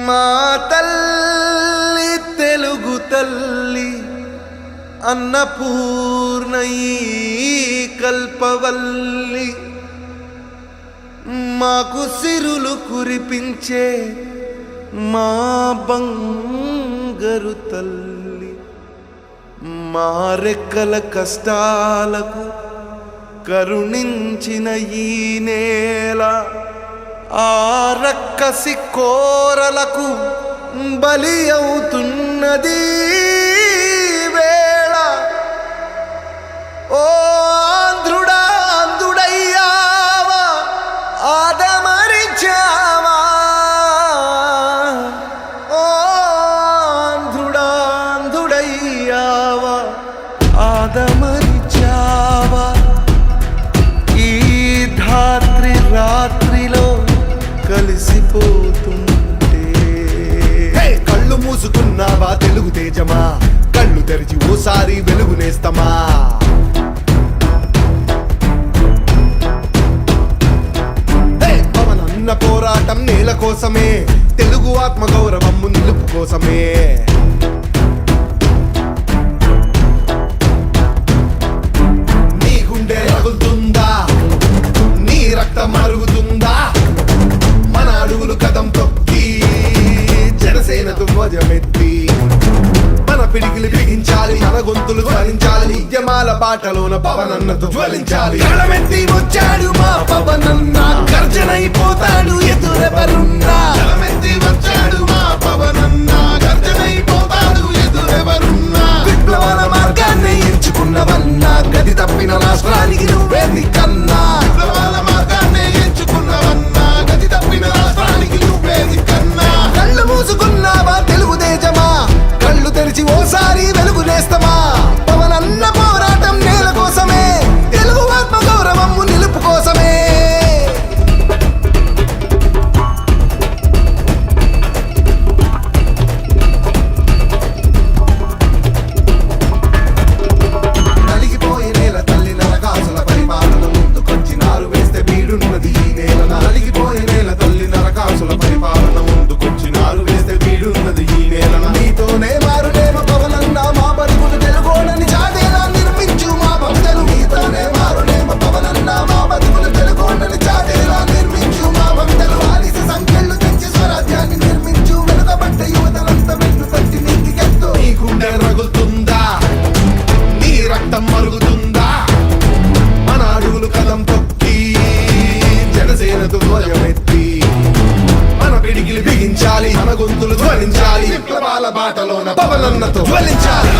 మా తల్లి తెలుగు తల్లి అన్నపూర్ణయి కల్పవల్లి మాకు సిరులు కురిపించే మా బంగారు తల్లి మా రెక్కల కష్టాలకు కరుణించిన ఈ నేల ఆ రక్కసి కోరలకు బలి అవుతున్నది వేళ. ఓ ఆంధ్రుడా ఆంధ్రుడయ్యావా ఆదమరిచావా, ఓ ఆంధ్రుడా ఆంధ్రుడయ్యావా ఆదమరిచావా. ఈ ధాత్రి రాత్రిలో కలిసిపోతుంటే కళ్ళు మూసుకున్నావా తెలుగు తేజమా, కళ్ళు తెరిచి ఓసారి వెలుగునేస్తమా. పవనన్న పోరాటం నేల కోసమే, తెలుగు ఆత్మ గౌరవం నిలుపు కోసమే. నీ గుండె రగులుతుందా, నీ రక్తం మరుగుతుందా, మన అడుగులు కదం తొక్కి జనసేనకు ధ్వజమెత్తి మన పిడికిలు బిగించాలి, మన గొంతులు ధ్వనించాలి. ఉద్యమాల బాటలోన పవనన్నతో జ్వలించాలి. కళమెత్తి వచ్చాడు మా పవనన్న, గర్జనైపోతాడు ఎదురెవరున్నా. కళమెత్తి వచ్చాడు మా పవనన్న, గర్జనైపోతాడు ఎదురెవరున్నా. విప్లవాల మార్గాన్ని ఎంచుకున్నవన్నా, గది తప్పిన రాష్ట్రానికి నువ్వే దిక్కన్నా. విప్లవాల మార్గాన్ని ఎంచుకున్నవన్నా, గది తప్పిన రాష్ట్రానికి నువ్వే దిక్కన్నా. కళ్ళు మూసుకున్నావా తెలుగు తేజమా, కళ్ళు తెరిచి ఓసారి వెలుగునేస్తమా. పవనన్న పోరాటం నేల కోసమే, తెలుగు ఆత్మ గౌరవం నిలుపు కోసమే. నలిగిపోయే నేల తల్లి నరకాసుల పరిపాలన ముందుకొచ్చినారు వేస్తే బీడున్నది ఈ నేల. నలిగిపోయే నేల తల్లి నరకాసుల పరిపాలన ముందుకొచ్చినారు వేస్తే బీడున్నది ఈ నేల. నీతోనే మారునేమ పవనన్న మా బతుకులు తెలుగోడని చాటేలా నిర్మించు మా భక్తులు. నీతోనే మారునేమ పవనన్న మా బతుకులు తెలుగోడని చాటేలా నిర్మించు మా భక్తులు. ఆలిసి సంఖ్యలు తెచ్చి స్వరాజ్యాన్ని నిర్మించు, వెనుకబడ్డ యువతలంతా వెన్ను తట్టి నీతికెత్తు. నీ గుండె రగులుతుందా, నీ రక్తం మరుగుతుందా, మన అడుగులు కదం తొక్కి జనసేనతో ధ్వజమెత్తి మన పిడికిలు బిగించాలి, మన గొంతులు ధ్వనించాలి. విప్లవాల బాటలోన పవనన్నతో జ్వలించాలి.